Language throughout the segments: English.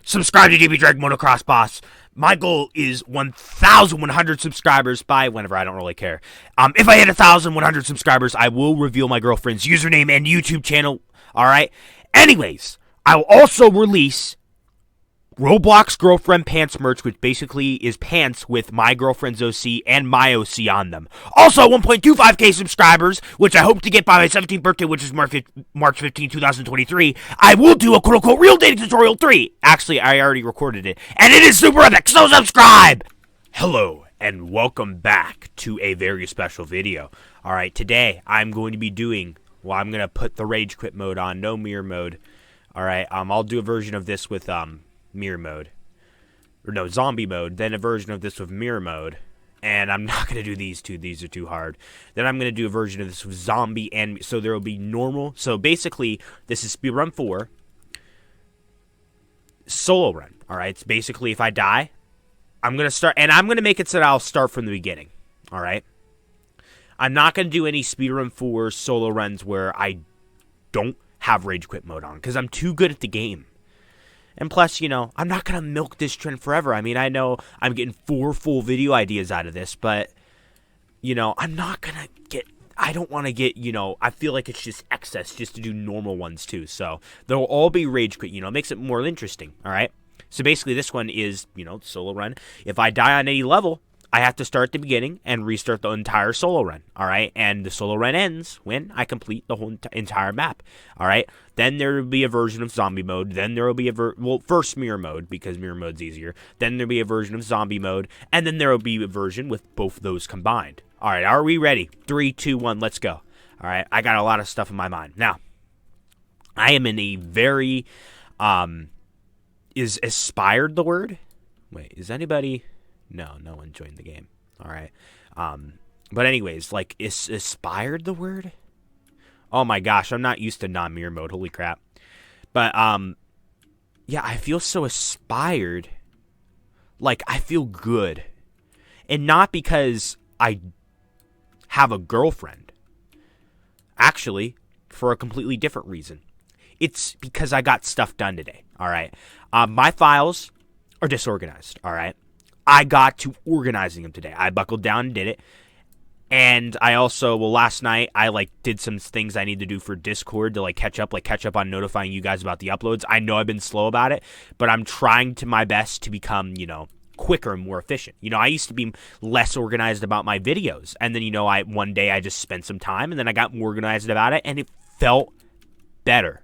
Subscribe to dragmotoxboss. My goal is 1,100 subscribers by whenever. I don't really care. If I hit 1,100 subscribers, I will reveal my girlfriend's username and YouTube channel. All right. Anyways, I will also release Roblox girlfriend pants merch, which basically is pants with my girlfriend's OC and my OC on them. Also, 1.25k subscribers, which I hope to get by my 17th birthday, which is March 15, 2023. I will do a quote-unquote real dating tutorial 3. Actually, I already recorded it, and it is super epic, so subscribe! Hello, and welcome back to a very special video. Alright, today I'm going to be doing, well, I'm going to put the rage quit mode on, no mirror mode. Alright, I'll do a version of this with, mirror mode, or no, zombie mode, then a version of this with mirror mode, and I'm not going to do these two, these are too hard. Then I'm going to do a version of this with zombie, and so there will be normal. So basically, this is Speedrun 4, solo run, alright? It's basically, if I die, I'm going to start, and I'm going to make it so that I'll start from the beginning, alright? I'm not going to do any Speedrun 4 solo runs where I don't have rage quit mode on, because I'm too good at the game. And plus, you know, I'm not going to milk this trend forever. I mean, I know I'm getting 4 full video ideas out of this, but, you know, I'm not going to get, I don't want to get, you know, I feel like it's just excess just to do normal ones too. So they'll all be rage quit, you know, it makes it more interesting, all right? So basically this one is, you know, solo run. If I die on any level, I have to start at the beginning and restart the entire solo run, all right? And the solo run ends when I complete the whole entire map, all right? Then there will be a version of zombie mode. Then there will be well, first mirror mode, because mirror mode's easier. Then there'll be a version of zombie mode, and then there will be a version with both those combined. All right, are we ready? 3, 2, 1, let's go. All right, I got a lot of stuff in my mind. Now, I am in a very, is aspired the word? Wait, is anybody... No one joined the game. All right. But anyways, like, is aspired the word? Oh my gosh, I'm not used to non-mirror mode. Holy crap. But, yeah, I feel so aspired. Like, I feel good. And not because I have a girlfriend. Actually, for a completely different reason. It's because I got stuff done today. All right. My files are disorganized. All right. I got to organizing them today. I buckled down and did it. And I also, well, last night, I, like, did some things I need to do for Discord to, like, catch up on notifying you guys about the uploads. I know I've been slow about it, but I'm trying to my best to become, you know, quicker and more efficient. You know, I used to be less organized about my videos. And then, you know, one day I just spent some time, and then I got more organized about it, and it felt better.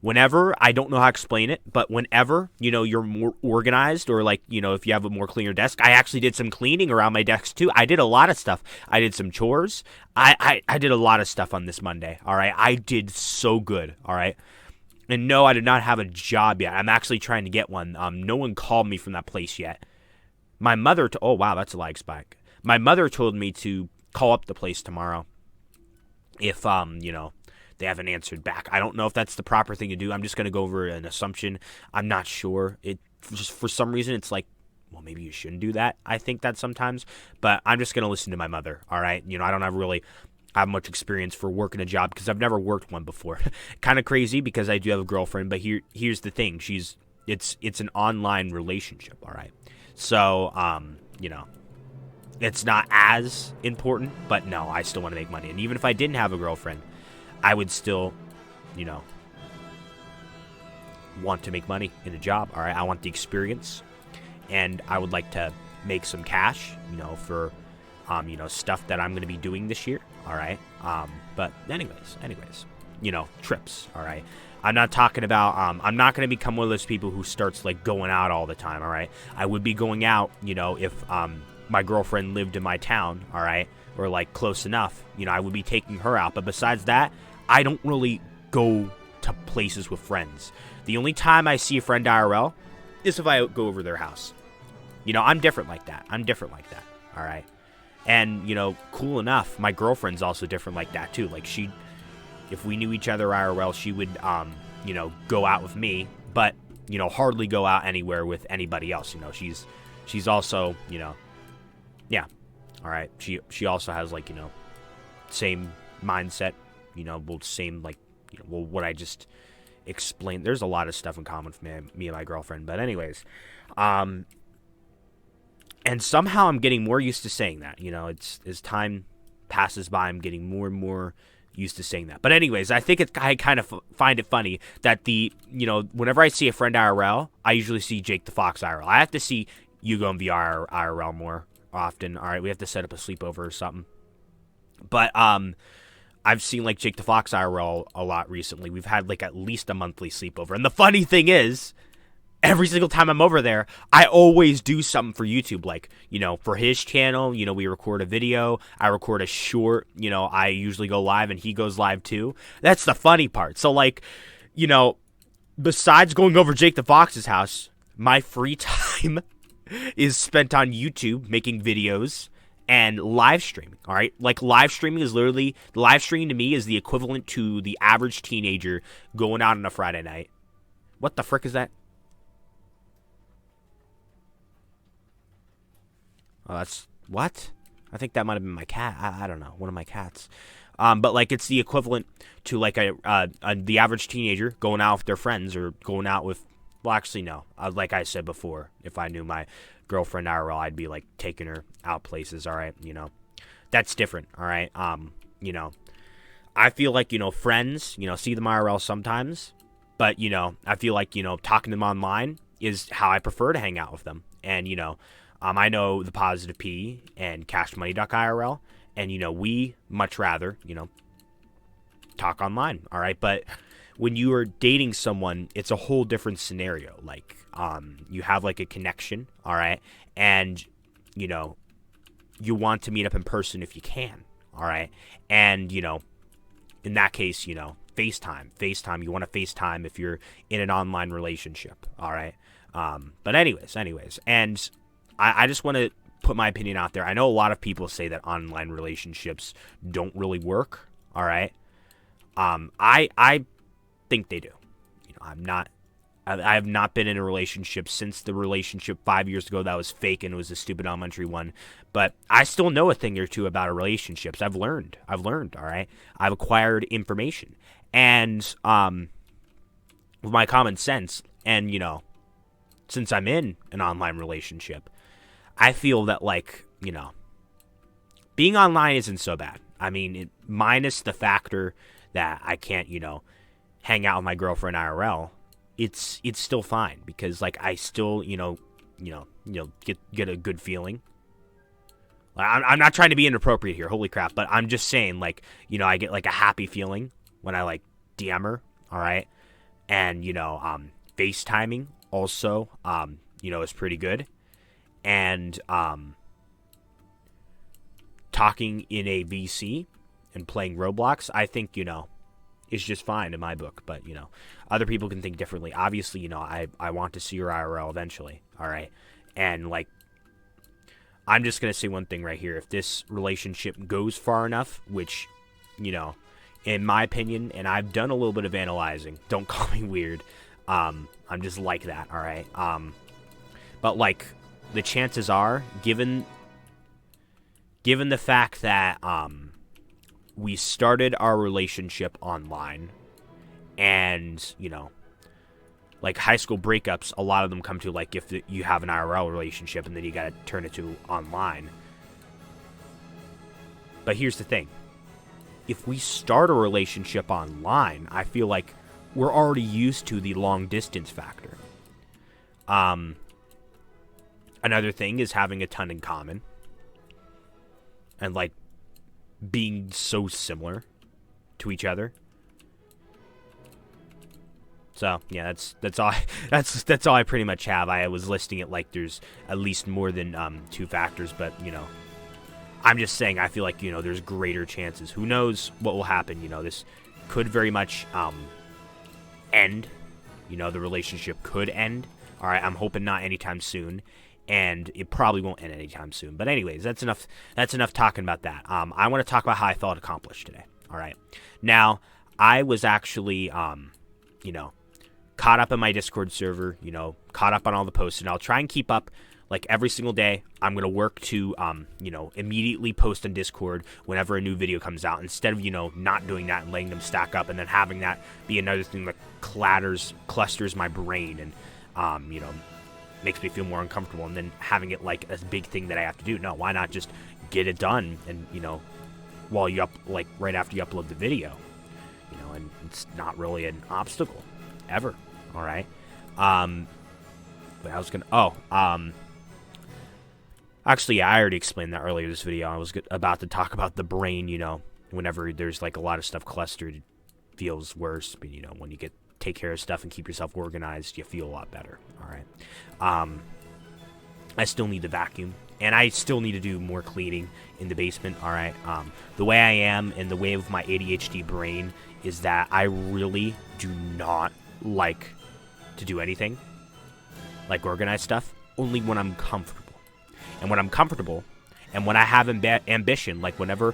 Whenever, I don't know how to explain it, but whenever, you know, you're more organized, or, like, you know, if you have a more cleaner desk, I actually did some cleaning around my desk too. I did a lot of stuff. I did some chores. I did a lot of stuff on this Monday, all right? I did so good, all right? And no, I did not have a job yet. I'm actually trying to get one. No one called me from that place yet. My mother, oh, wow, that's a lag spike. My mother told me to call up the place tomorrow if, you know, they haven't answered back. I don't know if that's the proper thing to do. I'm just going to go over an assumption. I'm not sure. It just, for some reason, it's like, well, maybe you shouldn't do that. I think that sometimes. But I'm just going to listen to my mother, all right? You know, I don't have much experience for working a job because I've never worked one before. Kind of crazy because I do have a girlfriend, but here's the thing. It's an online relationship, all right? So, you know, it's not as important, but no, I still want to make money. And even if I didn't have a girlfriend, I would still, you know, want to make money in a job, all right? I want the experience, and I would like to make some cash, you know, for, you know, stuff that I'm going to be doing this year, all right? But anyways, you know, trips, all right? I'm not talking about, I'm not going to become one of those people who starts, like, going out all the time, all right? I would be going out, you know, if, my girlfriend lived in my town, all right? Or, like, close enough, you know, I would be taking her out. But besides that, I don't really go to places with friends. The only time I see a friend IRL is if I go over their house. You know, I'm different like that. All right? And, you know, cool enough, my girlfriend's also different like that, too. Like, if we knew each other IRL, she would, you know, go out with me, but, you know, hardly go out anywhere with anybody else. You know, she's also, you know, yeah. All right. She also has, like, you know, same mindset, you know, well, same, like, you know, well, what I just explain. There's a lot of stuff in common with me and my girlfriend. But anyways, and somehow I'm getting more used to saying that. You know, it's as time passes by, I'm getting more and more used to saying that. But anyways, I think I kind of find it funny that whenever I see a friend IRL, I usually see Jake the Fox IRL. I have to see Hugo and VR IRL more often. All right, we have to set up a sleepover or something. But I've seen like Jake the Fox IRL a lot recently. We've had like at least a monthly sleepover. And the funny thing is, every single time I'm over there, I always do something for YouTube. Like, for his channel, we record a video. I record a short. I usually go live and he goes live too. That's the funny part. So like, besides going over Jake the Fox's house, my free time is spent on YouTube making videos and live streaming. All right. Like live streaming to me is the equivalent to the average teenager going out on a Friday night. What the frick is that? Oh, that's what? I think that might have been my cat. I don't know, one of my cats. But like it's the equivalent to like the average teenager going out with their friends or going out with. Well, actually, no. Like I said before, if I knew my girlfriend IRL, I'd be like taking her out places. All right, that's different. All right, I feel like friends, see them IRL sometimes, but I feel like talking to them online is how I prefer to hang out with them, and I know the Positive P and CashMoney.IRL, and we much rather talk online. All right, but when you are dating someone, it's a whole different scenario. Like, you have like a connection, all right, and you want to meet up in person if you can, all right, and in that case, FaceTime. You want to FaceTime if you're in an online relationship, all right. But anyways, and I just want to put my opinion out there. I know a lot of people say that online relationships don't really work, all right. I think they do. I have not been in a relationship since the relationship 5 years ago that was fake and it was a stupid elementary one. But I still know a thing or two about relationships. I've learned, all right? I've acquired information. And with my common sense, and, since I'm in an online relationship, I feel that, like, being online isn't so bad. I mean, minus the factor that I can't, hang out with my girlfriend IRL, it's still fine because like I still get a good feeling. I'm not trying to be inappropriate here, holy crap, but I'm just saying like I get like a happy feeling when I like DM her, all right, and FaceTiming also is pretty good, and talking in a VC and playing Roblox, I think is just fine in my book, but other people can think differently. Obviously, I want to see your IRL eventually, all right? And like I'm just going to say one thing right here. If this relationship goes far enough, which in my opinion, and I've done a little bit of analyzing, don't call me weird. I'm just like that, all right? But like the chances are given the fact that we started our relationship online, and like high school breakups, a lot of them come to like if you have an IRL relationship and then you gotta turn it to online. But here's the thing: if we start a relationship online, I feel like we're already used to the long distance factor. Another thing is having a ton in common, and like being so similar to each other. So yeah, that's all. That's all I pretty much have. I was listing it like there's at least more than two factors, but I'm just saying I feel like there's greater chances. Who knows what will happen? This could very much end. The relationship could end. All right, I'm hoping not anytime soon. And it probably won't end anytime soon. But anyways, that's enough talking about that. I want to talk about how I felt accomplished today. All right. Now, I was actually, caught up in my Discord server, caught up on all the posts, and I'll try and keep up. Like every single day, I'm going to work to, immediately post on Discord whenever a new video comes out, instead of, not doing that and letting them stack up and then having that be another thing that clusters my brain and, makes me feel more uncomfortable, and then having it like a big thing that I have to do. No, why not just get it done and, while you right after you upload the video, and it's not really an obstacle ever. All right. But I was going to, actually, yeah, I already explained that earlier in this video. I was about to talk about the brain, whenever there's like a lot of stuff clustered, it feels worse. But, when you take care of stuff and keep yourself organized, you feel a lot better. All right. I still need to vacuum, and I still need to do more cleaning in the basement. All right. The way I am and the way of my ADHD brain is that I really do not like to do anything, like organize stuff, only when I'm comfortable. And when I'm comfortable, and when I have ambition, like whenever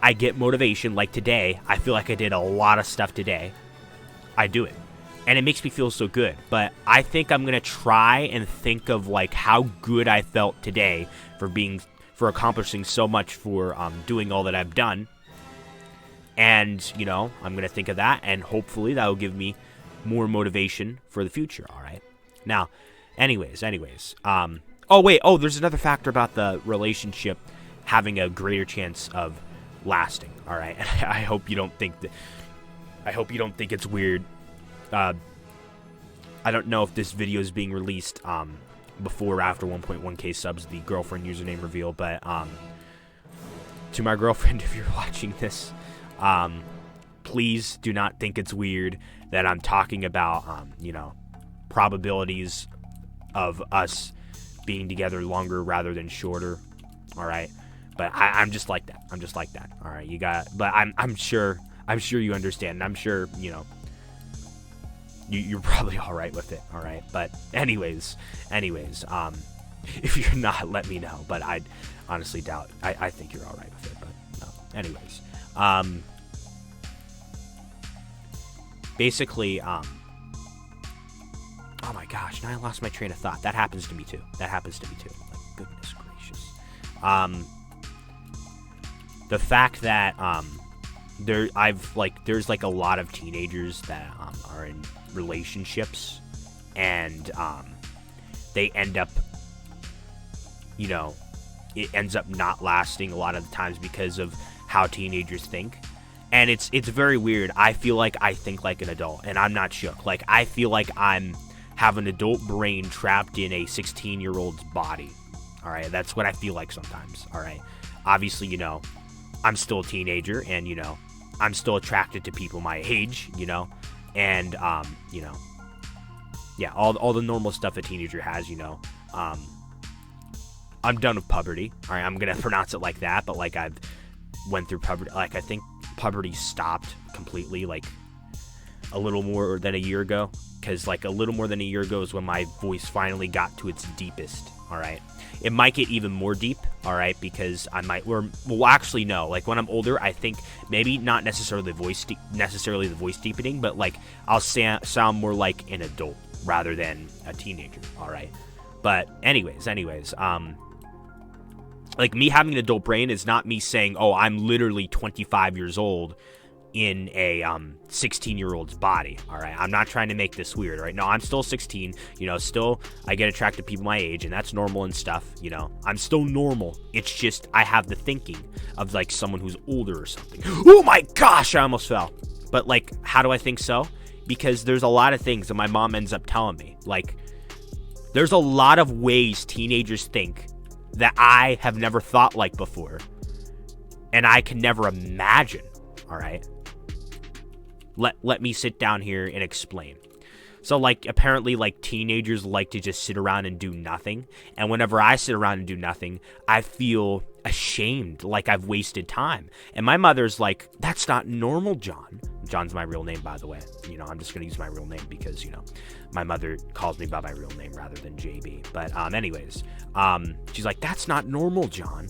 I get motivation, like today, I feel like I did a lot of stuff today, I do it. And it makes me feel so good. But I think I'm going to try and think of like how good I felt today for accomplishing so much, for doing all that I've done. And, I'm going to think of that, and hopefully that will give me more motivation for the future, all right? Now, anyways, there's another factor about the relationship having a greater chance of lasting, all right? I hope you don't think it's weird. I don't know if this video is being released before or after 1.1k subs, the girlfriend username reveal, but to my girlfriend, if you're watching this, please do not think it's weird that I'm talking about, probabilities of us being together longer rather than shorter. All right. But I'm just like that. All right. But I'm sure you understand. And I'm sure, you're probably all right with it. All right. But anyways, if you're not, let me know. But I honestly doubt. I think you're all right with it. But no. Anyways, basically, oh my gosh, now I lost my train of thought. That happens to me too. Like, goodness gracious. The fact that there's like a lot of teenagers that are in relationships, and they end up, it ends up not lasting a lot of the times because of how teenagers think. And it's very weird. I feel like I think like an adult, and I'm not shook. Like, I feel like I'm have an adult brain trapped in a 16-year-old's body. All right, that's what I feel like sometimes. All right, obviously, I'm still a teenager, and I'm still attracted to people my age, and yeah, all the normal stuff a teenager has, I'm done with puberty. All right, I'm gonna pronounce it like that, but like I've went through puberty. Like, I think puberty stopped completely like a little more than a year ago, because like a little more than a year ago is when my voice finally got to its deepest. All right, it might get even more deep. All right, because I might, actually no, like when I'm older, I think maybe not necessarily the voice deepening, but like I'll sound more like an adult rather than a teenager. All right, but anyways, like, me having an adult brain is not me saying, oh, I'm literally 25 years old in a 16-year-old's body. All right, I'm not trying to make this weird. All right, no, I'm still 16. Still I get attracted to people my age, and that's normal and stuff. I'm still normal. It's just I have the thinking of like someone who's older or something. Oh my gosh, I almost fell. But like, how do I think so? Because there's a lot of things that my mom ends up telling me. Like, there's a lot of ways teenagers think that I have never thought like before, and I can never imagine. All right, let me sit down here and explain. So, like, apparently, like, teenagers like to just sit around and do nothing, and whenever I sit around and do nothing, I feel ashamed, like I've wasted time. And my mother's like, that's not normal, John. John's my real name, by the way. I'm just gonna use my real name because my mother calls me by my real name rather than JB. But anyways, she's like, that's not normal, John.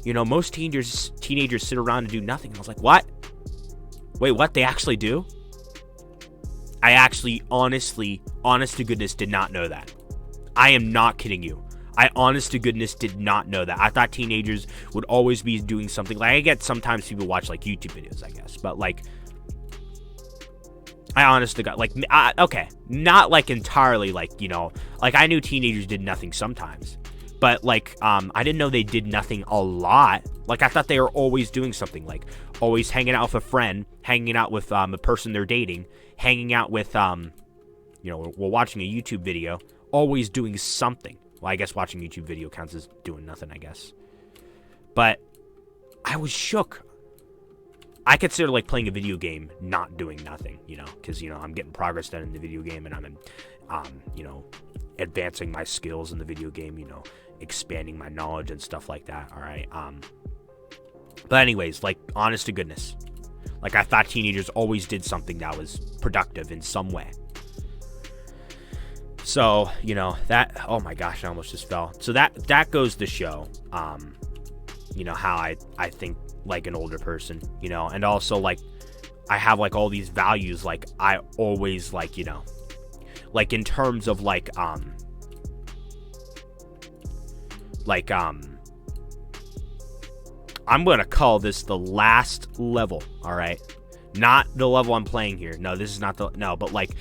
Most teenagers sit around and do nothing. And I was like, what? Wait, what? They actually do? I actually honestly honest to goodness, did not know that. I am not kidding you. I honest to goodness did not know that. I thought teenagers would always be doing something. Like, I get sometimes people watch like YouTube videos, I guess, but like, I honestly got like, okay, not like entirely like, you know, like I knew teenagers did nothing sometimes, but like, I didn't know they did nothing a lot. Like, I thought they were always doing something, like always hanging out with a friend, hanging out with a person they're dating, hanging out with, you know, while watching a YouTube video, always doing something. Well, I guess watching a YouTube video counts as doing nothing, I guess. But I was shook. I consider like playing a video game not doing nothing, you know, because, you know, I'm getting progress done in the video game, and I'm, you know, advancing my skills in the video game, you know, expanding my knowledge and stuff like that. All right. But anyways, like, honest to goodness, like, I thought teenagers always did something that was productive in some way. So, you know, that, oh my gosh, I almost just fell. So that goes to show, you know, how I think like an older person, you know, and also like I have like all these values, like I always like, you know, like in terms of like, I'm going to call this the last level. All right. Not the level I'm playing here. No, this is not no, but like,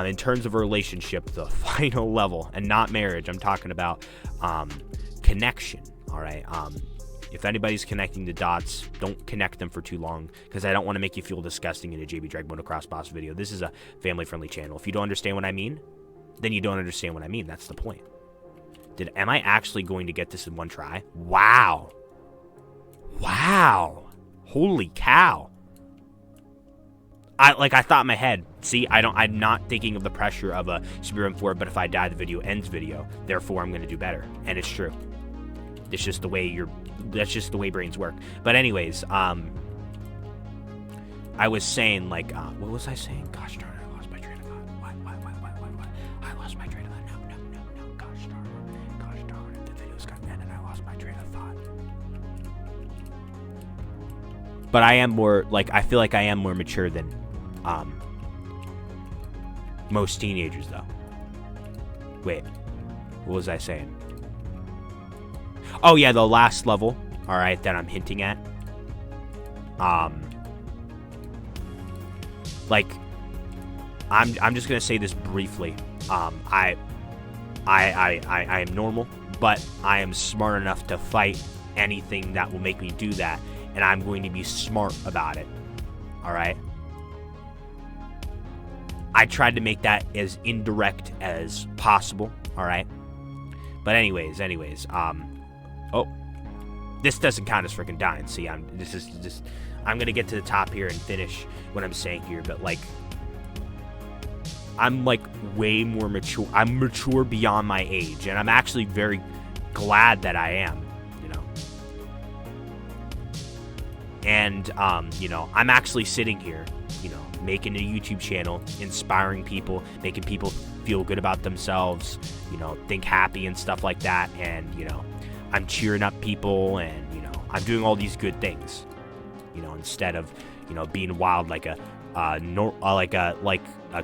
in terms of a relationship, the final level, and not marriage. I'm talking about, connection. All right. If anybody's connecting the dots, don't connect them for too long, because I don't want to make you feel disgusting in a JB dragmotoxboss video. This is a family-friendly channel. If you don't understand what I mean, then you don't understand what I mean. That's the point. Am I actually going to get this in one try? Wow. Wow. Holy cow. I thought in my head, see, I'm not thinking of the pressure of a Speedrun 4, but if I die, the video ends video. Therefore, I'm going to do better. And it's true. It's just the way that's just the way brains work. But anyways, I was saying, like, what was I saying? Gosh darn it, I lost my train of thought. What? I lost my train of thought. No. Gosh darn it. The video's got ended and I lost my train of thought. But I am more, like, I feel like I am more mature than, most teenagers, though. Wait, what was I saying? Oh yeah, the last level, all right, that I'm hinting at. Like, I'm just gonna say this briefly. I am normal, but I am smart enough to fight anything that will make me do that, and I'm going to be smart about it. All right. I tried to make that as indirect as possible. All right. But anyways, oh, this doesn't count as freaking dying. See, I'm gonna get to the top here and finish what I'm saying here, but like, I'm like way more mature. I'm mature beyond my age, and I'm actually very glad that I am, you know. And you know, I'm actually sitting here, you know, making a YouTube channel, inspiring people, making people feel good about themselves, you know, think happy and stuff like that, and you know, I'm cheering up people, and you know, I'm doing all these good things, you know, instead of, you know, being wild like a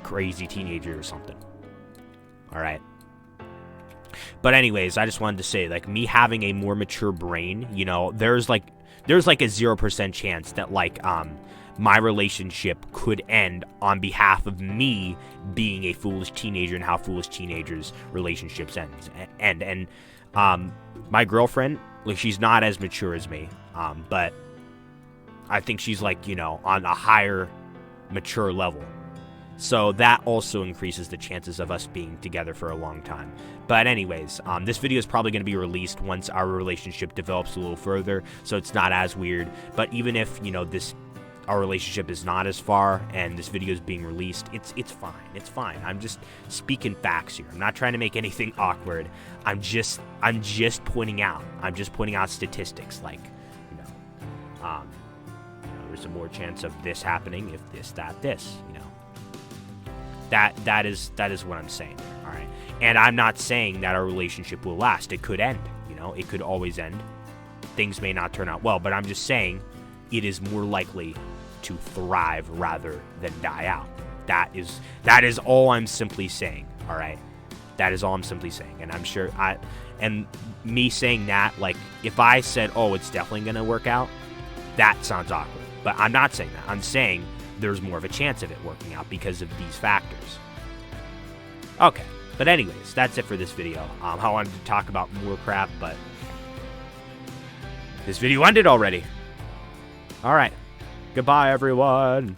crazy teenager or something. All right. But anyways, I just wanted to say, like, me having a more mature brain, you know, there's like a 0% chance that like my relationship could end on behalf of me being a foolish teenager, and how foolish teenagers' relationships end. And my girlfriend, like, she's not as mature as me, but I think she's like, you know, on a higher mature level. So that also increases the chances of us being together for a long time. But anyways, this video is probably going to be released once our relationship develops a little further, so it's not as weird. But even if, you know, our relationship is not as far and this video is being released, it's fine. It's fine. I'm just speaking facts here. I'm not trying to make anything awkward. I'm just pointing out. I'm just pointing out statistics, like, you know, there's a more chance of this happening if this, that, this, you know. That is what I'm saying. All right. And I'm not saying that our relationship will last. It could end, you know. It could always end. Things may not turn out well, but I'm just saying it is more likely to thrive rather than die out. That is all I'm simply saying. All right. That is all I'm simply saying. And I'm sure and me saying that, like, if I said, oh, it's definitely going to work out, that sounds awkward. But I'm not saying that. I'm saying there's more of a chance of it working out because of these factors. Okay. But anyways, that's it for this video. I wanted to talk about more crap, but this video ended already. All right. Goodbye, everyone.